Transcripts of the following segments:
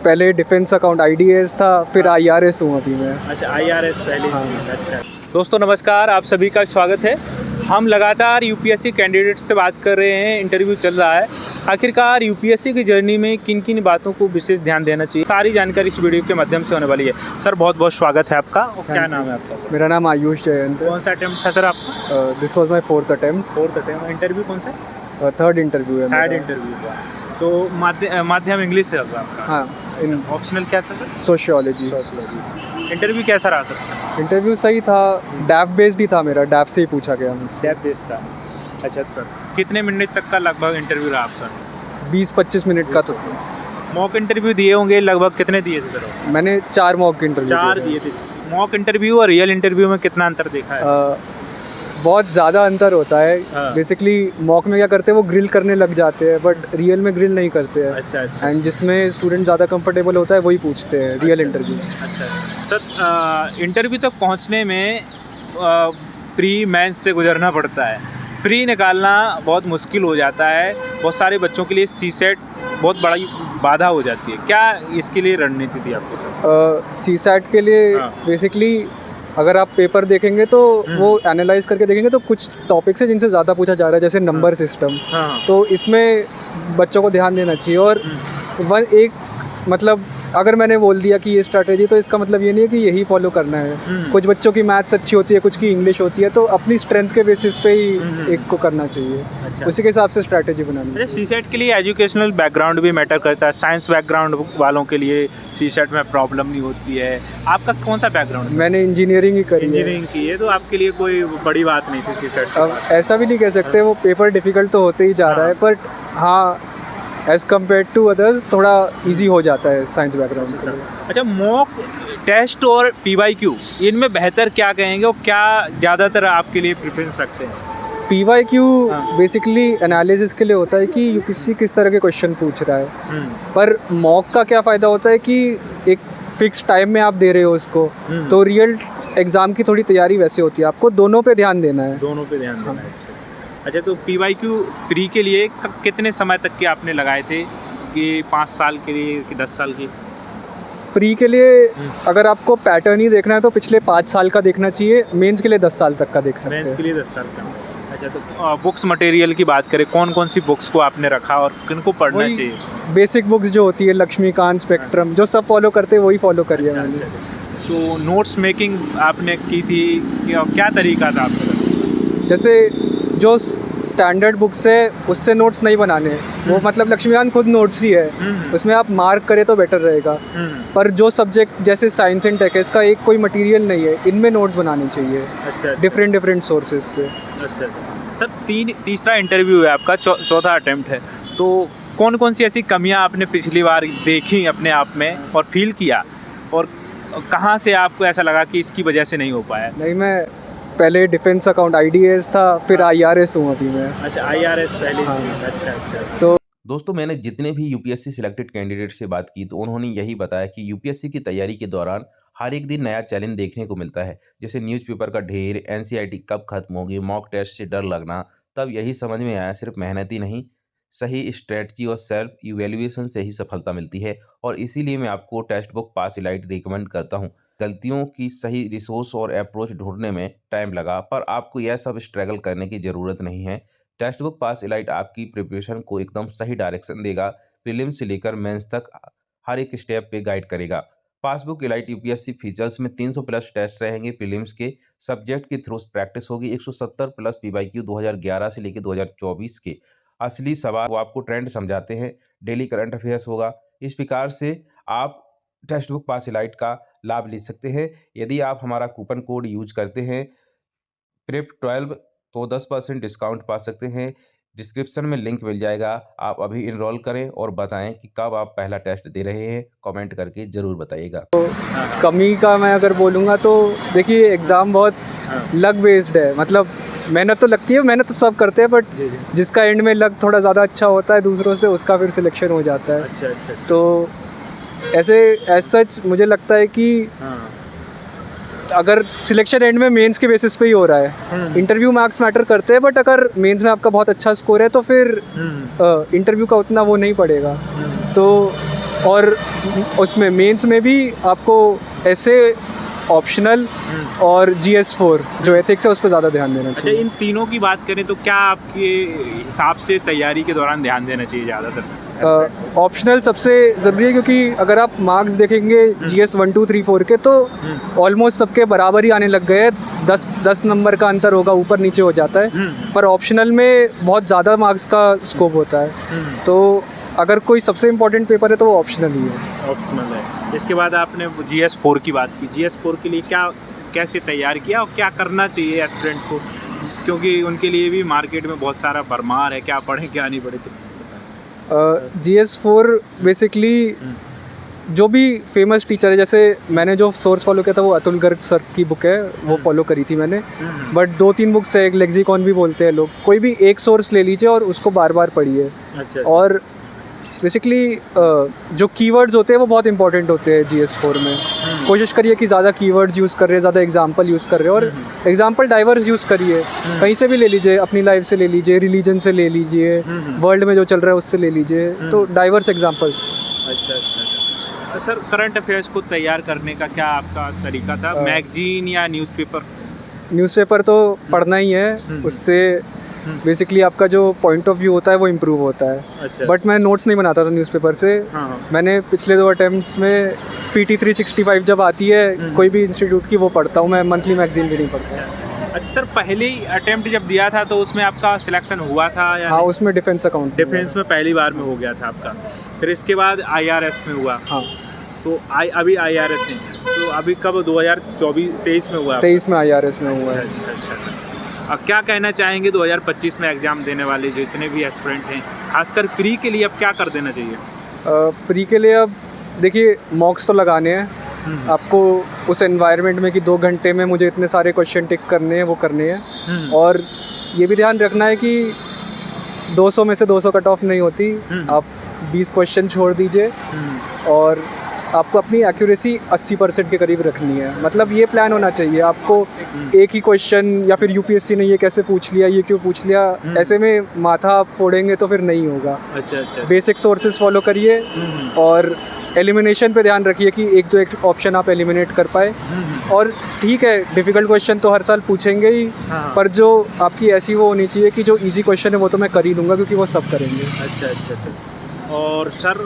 पहले defence account IDAS था, फिर IRS हूँ अभी मैं। अच्छा, IRS पहले हाँ। से। अच्छा दोस्तों नमस्कार, आप सभी का स्वागत है। हम लगातार यूपीएससी कैंडिडेट से बात कर रहे हैं, इंटरव्यू चल रहा है। आखिरकार यूपीएससी की जर्नी में किन किन बातों को विशेष ध्यान देना चाहिए, सारी जानकारी इस वीडियो के माध्यम से होने वाली है। सर बहुत बहुत स्वागत है आपका। और क्या नाम है आपका? मेरा नाम आयुष जयंत है। कौन सा अटेम्प्ट था सर आपका? This was my fourth attempt. Fourth attempt. Interview कौन सा? थर्ड इंटरव्यू है। थर्ड इंटरव्यू हुआ तो माध्यम इंग्लिश से होगा आपका? हाँ। इन ऑप्शनल क्या था सर? सोशियोलॉजी। इंटरव्यू कैसा रहा सर? इंटरव्यू सही था, डैफ बेस्ड ही था मेरा, डैफ से ही पूछा गया मुझसे। डेप बेस्ड था। अच्छा सर, कितने मिनट तक का लगभग इंटरव्यू रहा आपका? 20-25 मिनट का तो। मॉक इंटरव्यू दिए होंगे, लगभग कितने दिए थे सर? मैंने 4 मॉक इंटरव्यू 4 दिए थे। मॉक इंटरव्यू और रियल इंटरव्यू में कितना अंतर देखा है? बहुत ज़्यादा अंतर होता है। हाँ। बेसिकली मॉक में क्या करते हैं, वो ग्रिल करने लग जाते हैं, बट रियल में ग्रिल नहीं करते हैं। अच्छा। एंड जिसमें स्टूडेंट ज़्यादा कंफर्टेबल होता है वही पूछते हैं रियल इंटरव्यू। अच्छा सर, इंटरव्यू तक पहुंचने में प्री मेंस से गुजरना पड़ता है। प्री निकालना बहुत मुश्किल हो जाता है, बहुत सारे बच्चों के लिए सीसेट बहुत बड़ी बाधा हो जाती है। क्या इसके लिए रणनीति थी आपको सर? CSAT के लिए हाँ। बेसिकली अगर आप पेपर देखेंगे तो वो एनालाइज करके देखेंगे तो कुछ टॉपिक्स हैं जिनसे ज़्यादा पूछा जा रहा है, जैसे नंबर सिस्टम। हाँ। तो इसमें बच्चों को ध्यान देना चाहिए। और मतलब अगर मैंने बोल दिया कि ये स्ट्रैटेजी, तो इसका मतलब ये नहीं है कि यही फॉलो करना है। कुछ बच्चों की मैथ्स अच्छी होती है, कुछ की इंग्लिश होती है, तो अपनी स्ट्रेंथ के बेसिस पे ही एक को करना चाहिए। अच्छा। उसी के हिसाब से स्ट्रैटेजी बनानी अच्छा, चाहिए। सीसेट के लिए एजुकेशनल बैकग्राउंड भी मैटर करता है। साइंस बैकग्राउंड वालों के लिए सीसेट में प्रॉब्लम नहीं होती है। आपका कौन सा बैकग्राउंड? मैंने इंजीनियरिंग ही करी है। इंजीनियरिंग की है, तो आपके लिए कोई बड़ी बात नहीं थी सीसेट। अब ऐसा भी नहीं कह सकते, वो पेपर डिफ़िकल्ट तो होते ही जा रहा है, बट हाँ एज़ कम्पेयर टू अदर्स थोड़ा इजी हो जाता है साइंस बैकग्राउंड के लिए। अच्छा, मॉक टेस्ट और PYQ इनमें बेहतर क्या कहेंगे और क्या ज़्यादातर आपके लिए प्रेफरेंस रखते हैं? PYQ हाँ। बेसिकली एनालिसिस के लिए होता है कि यूपीएससी किस तरह के क्वेश्चन पूछ रहा है। पर मॉक का क्या फ़ायदा होता है कि एक फिक्स टाइम में आप दे रहे हो उसको, तो रियल एग्ज़ाम की थोड़ी तैयारी वैसे होती है। आपको दोनों पे ध्यान देना है। दोनों पे ध्यान देना है। अच्छा, तो PYQ प्री के लिए कितने समय तक के आपने लगाए थे, कि 5 साल के लिए कि 10 साल की? प्री के लिए अगर आपको पैटर्न ही देखना है तो पिछले 5 साल का देखना चाहिए। मेंस के लिए 10 साल तक का देख सकते हैं। मेंस के लिए 10 साल का। अच्छा, तो बुक्स मटेरियल की बात करें, कौन कौन सी बुक्स को आपने रखा और किनको पढ़ना चाहिए? बेसिक बुक्स जो होती है, लक्ष्मीकांत, स्पेक्ट्रम, जो सब फॉलो करते हैं वही फॉलो करिए। अच्छा, मैंने तो नोट्स मेकिंग आपने की थी, क्या तरीका था आपका? जैसे जो स्टैंडर्ड बुक्स है उससे नोट्स नहीं बनाने, वो मतलब लक्ष्मीकांत खुद नोट्स ही है, उसमें आप मार्क करें तो बेटर रहेगा। पर जो सब्जेक्ट जैसे साइंस एंड टेक है, इसका एक कोई मटेरियल नहीं है, इनमें नोट बनाने चाहिए। अच्छा। डिफरेंट सोर्सेज से। अच्छा सर, तीसरा इंटरव्यू है आपका, चौथा अटेम्प्ट है, तो कौन कौन सी ऐसी कमियां आपने पिछली बार देखी अपने आप में और फील किया, और कहाँ से आपको ऐसा लगा कि इसकी वजह से नहीं हो पाया? नहीं, मैं पहले डिफेंस अकाउंट IDAS था, फिर IRS हूँ अभी मैं। अच्छा, IRS पहले हाँ। से। अच्छा। तो दोस्तों, मैंने जितने भी यूपीएससी सिलेक्टेड कैंडिडेट से बात की तो उन्होंने यही बताया कि यूपीएससी की तैयारी के दौरान हर एक दिन नया चैलेंज देखने को मिलता है। जैसे न्यूज़पेपर का ढेर, NCERT कब खत्म होगी, मॉक टेस्ट से डर लगना। तब यही समझ में आया, सिर्फ मेहनत ही नहीं, सही स्ट्रेटजी और सेल्फ इवेल्युएशन से ही सफलता मिलती है। और इसीलिए मैं आपको टेक्स्ट बुक पास इलाइट रिकमेंड करता हूँ। गलतियों की सही रिसोर्स और अप्रोच ढूंढने में टाइम लगा, पर आपको यह सब स्ट्रगल करने की ज़रूरत नहीं है। टेक्स्ट बुक पास इलाइट आपकी प्रिपरेशन को एकदम सही डायरेक्शन देगा। प्रीलिम्स से लेकर मेंस तक हर एक स्टेप पे गाइड करेगा। पासबुक इलाइट यूपीएससी फीचर्स में 300 प्लस टेस्ट रहेंगे प्रीलिम्स के। सब्जेक्ट की थ्रू प्रैक्टिस होगी। 170 प्लस PYQ 2011 से लेकर 2024 के असली सवाल वो आपको ट्रेंड समझाते हैं। डेली करंट अफेयर्स होगा। इस प्रकार से आप टेक्स्ट बुक पास इलाइट का लाभ ले सकते हैं। यदि आप हमारा कूपन कोड यूज करते हैं PREP12 तो 10% डिस्काउंट पा सकते हैं। डिस्क्रिप्शन में लिंक मिल जाएगा, आप अभी इनरोल करें और बताएं कि कब आप पहला टेस्ट दे रहे हैं। कमेंट करके ज़रूर बताइएगा। कमी का मैं अगर बोलूँगा तो देखिए, एग्ज़ाम बहुत लक बेस्ड है। मतलब मेहनत तो लगती है, मेहनत तो सब करते हैं, बट जिसका एंड में लक थोड़ा ज़्यादा अच्छा होता है दूसरों से, उसका फिर सिलेक्शन हो जाता है। अच्छा। तो ऐसे एज सच मुझे लगता है कि अगर सिलेक्शन एंड में मेंस के बेसिस पे ही हो रहा है, इंटरव्यू मार्क्स मैटर करते हैं, बट अगर मेंस में आपका बहुत अच्छा स्कोर है तो फिर इंटरव्यू का उतना वो नहीं पड़ेगा। तो और उसमें मेंस में भी आपको ऐसे ऑप्शनल और GS4 जो एथिक्स है उस पर ज़्यादा ध्यान देना अच्छा, चाहिए। इन तीनों की बात करें तो क्या आपके हिसाब से तैयारी के दौरान ध्यान देना चाहिए ज़्यादातर? ऑप्शनल सबसे ज़रूरी है, क्योंकि अगर आप मार्क्स देखेंगे GS 1 2 3 4 के तो ऑलमोस्ट सबके बराबर ही आने लग गए हैं। 10 नंबर का अंतर होगा, ऊपर नीचे हो जाता है। पर ऑप्शनल में बहुत ज़्यादा मार्क्स का स्कोप होता है, तो अगर कोई सबसे इम्पोर्टेंट पेपर है तो वो ऑप्शनल ही है। ऑप्शनल है। इसके बाद आपने GS4 की बात की। GS4 के लिए क्या कैसे तैयार किया और क्या करना चाहिए एस्पिरेंट को, क्योंकि उनके लिए भी मार्केट में बहुत सारा भरमार है, क्या पढ़ें क्या नहीं पढ़े? GS4 बेसिकली जो भी फेमस टीचर है, जैसे मैंने जो सोर्स फॉलो किया था वो अतुल गर्ग सर की बुक है, वो फॉलो करी थी मैंने। बट 2-3 बुक्स है, एक लेक्सिकॉन भी बोलते हैं लोग, कोई भी एक सोर्स ले लीजिए और उसको बार बार पढ़िए। अच्छा। और बेसिकली जो कीवर्ड्स होते हैं वो बहुत इंपॉर्टेंट होते हैं GS4 में। कोशिश करिए कि ज़्यादा कीवर्ड्स यूज़ कर रहे हैं, ज़्यादा एग्जांपल यूज़ कर रहे हैं, और एग्जांपल डाइवर्स यूज़ करिए। कहीं से भी ले लीजिए, अपनी लाइफ से ले लीजिए, रिलीजन से ले लीजिए, वर्ल्ड में जो चल रहा है उससे ले लीजिए, तो डाइवर्स एग्जांपल्स। अच्छा। सर, करंट अफेयर्स को तैयार करने का क्या आपका तरीका था? मैगजीन या न्यूज़पेपर? न्यूज़पेपर तो पढ़ना ही है, उससे बेसिकली आपका जो पॉइंट ऑफ व्यू होता है वो इम्प्रूव होता है। अच्छा। बट मैं नोट्स नहीं बनाता था न्यूज़पेपर से। मैंने पिछले 2 अटेम्प्ट्स में PT 365 जब आती है कोई भी इंस्टीट्यूट की, वो पढ़ता हूँ मैं, मंथली मैगजीन भी नहीं पढ़ता। अच्छा सर, पहले अटेम्प्ट जब दिया था तो उसमें आपका सिलेक्शन हुआ था या हाँ, उसमें डिफेंस अकाउंट, डिफेंस में पहली बार में हो गया था आपका, फिर इसके बाद IRS में हुआ। हाँ, तो अभी IRS है, तो अभी कब 2023 में हुआ? 23 में IRS में हुआ है। अच्छा। अब क्या कहना चाहेंगे 2025 में एग्ज़ाम देने वाले जितने भी एस्पिरेंट हैं, खासकर प्री के लिए अब क्या कर देना चाहिए? प्री के लिए अब देखिए, मॉक्स तो लगाने हैं आपको उस एनवायरनमेंट में कि 2 घंटे में मुझे इतने सारे क्वेश्चन टिक करने हैं, वो करने हैं। और ये भी ध्यान रखना है कि 200 में से 200 कट ऑफ नहीं होती, आप 20 क्वेश्चन छोड़ दीजिए और आपको अपनी एक्यूरेसी 80% के करीब रखनी है। मतलब ये प्लान होना चाहिए आपको, एक ही क्वेश्चन या फिर UPSC ने ये कैसे पूछ लिया, ये क्यों पूछ लिया, ऐसे में माथा आप फोड़ेंगे तो फिर नहीं होगा। अच्छा। बेसिक सोर्सेज फॉलो करिए और एलिमिनेशन पे ध्यान रखिए कि 1-2 ऑप्शन आप एलिमिनेट कर पाए। और ठीक है, डिफ़िकल्ट क्वेश्चन तो हर साल पूछेंगे ही, पर जो आपकी ऐसी वो होनी चाहिए कि जो इजी क्वेश्चन है वो तो मैं कर ही लूँगा, क्योंकि वो सब करेंगे। अच्छा। और सर,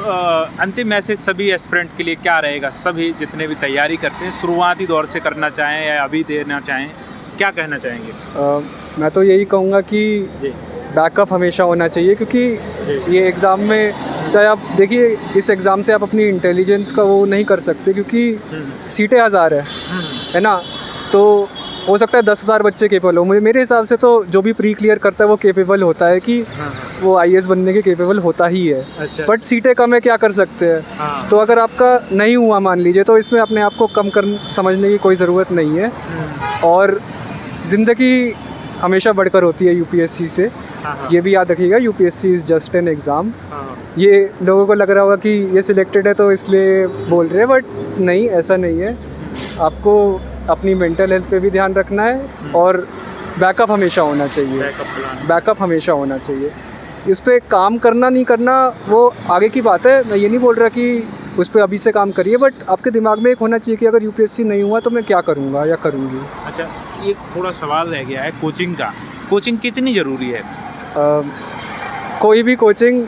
अंतिम मैसेज सभी एस्पिरेंट के लिए क्या रहेगा? सभी जितने भी तैयारी करते हैं, शुरुआती दौर से करना चाहें या अभी देना चाहें, क्या कहना चाहेंगे? मैं तो यही कहूँगा कि बैकअप हमेशा होना चाहिए, क्योंकि ये एग्ज़ाम में, चाहे आप देखिए, इस एग्ज़ाम से आप अपनी इंटेलिजेंस का वो नहीं कर सकते, क्योंकि सीटें 1000 है ना। तो हो सकता है 10,000 बच्चे केपेबल हो। मेरे हिसाब से तो जो भी प्री क्लियर करता है वो केपेबल होता है, कि वो IAS बनने के केपेबल होता ही है। अच्छा। बट सीटें कम है, क्या कर सकते हैं। तो अगर आपका नहीं हुआ मान लीजिए, तो इसमें अपने आप को कम कर समझने की कोई ज़रूरत नहीं है। और ज़िंदगी हमेशा बढ़कर होती है UPSC से, ये भी याद रखिएगा। UPSC is just an exam. ये लोगों को लग रहा होगा कि ये सिलेक्टेड है तो इसलिए बोल रहे हैं, बट नहीं, ऐसा नहीं है। आपको अपनी मेंटल हेल्थ पे भी ध्यान रखना है और बैकअप हमेशा होना चाहिए। बैकअप हमेशा होना चाहिए। इस पे काम करना नहीं करना वो आगे की बात है। मैं ये नहीं बोल रहा कि उस पर अभी से काम करिए, बट आपके दिमाग में एक होना चाहिए कि अगर UPSC नहीं हुआ तो मैं क्या करूँगा या करूँगी। अच्छा, एक थोड़ा सवाल रह गया है कोचिंग का। कोचिंग कितनी ज़रूरी है? कोई भी कोचिंग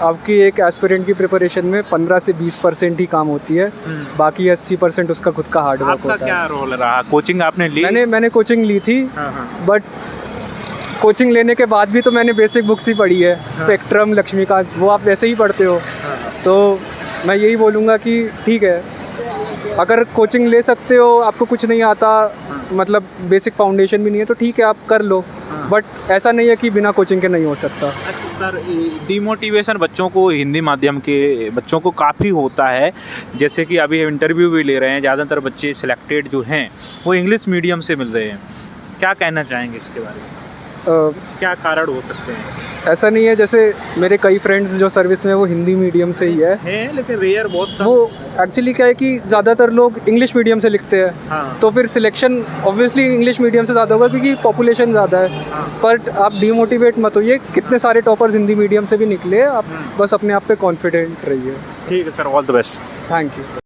आपकी एक एस्पिरेंट की प्रिपरेशन में 15 से 20% ही काम होती है, बाकी 80% उसका खुद का हार्ड वर्क होता है। आपका क्या रोल रहा? कोचिंग आपने ली? मैंने कोचिंग ली थी, बट कोचिंग लेने के बाद भी तो मैंने बेसिक बुक्स ही पढ़ी है। स्पेक्ट्रम, लक्ष्मीकांत, वो आप वैसे ही पढ़ते हो। तो मैं यही बोलूँगा कि ठीक है, अगर कोचिंग ले सकते हो, आपको कुछ नहीं आता, मतलब बेसिक फाउंडेशन भी नहीं है, तो ठीक है, आप कर लो। बट ऐसा नहीं है कि बिना कोचिंग के नहीं हो सकता। अच्छा सर, डिमोटिवेशन बच्चों को, हिंदी माध्यम के बच्चों को काफ़ी होता है। जैसे कि अभी इंटरव्यू भी ले रहे हैं, ज़्यादातर बच्चे सिलेक्टेड जो हैं वो इंग्लिश मीडियम से मिल रहे हैं। क्या कहना चाहेंगे इसके बारे में? क्या कारण हो सकते हैं? ऐसा नहीं है, जैसे मेरे कई फ्रेंड्स जो सर्विस में वो हिंदी मीडियम से ही है, लेकिन रेयर बहुत कम। वो एक्चुअली क्या है कि ज़्यादातर लोग इंग्लिश मीडियम से लिखते हैं, हाँ तो फिर सिलेक्शन ऑब्वियसली इंग्लिश मीडियम से ज़्यादा होगा क्योंकि पॉपुलेशन ज़्यादा है। हाँ बट आप डीमोटिवेट मत होइए, कितने सारे टॉपर्स हिंदी मीडियम से भी निकले, आप बस अपने आप पे कॉन्फिडेंट रहिए। ठीक है sir, all the best. Thank you.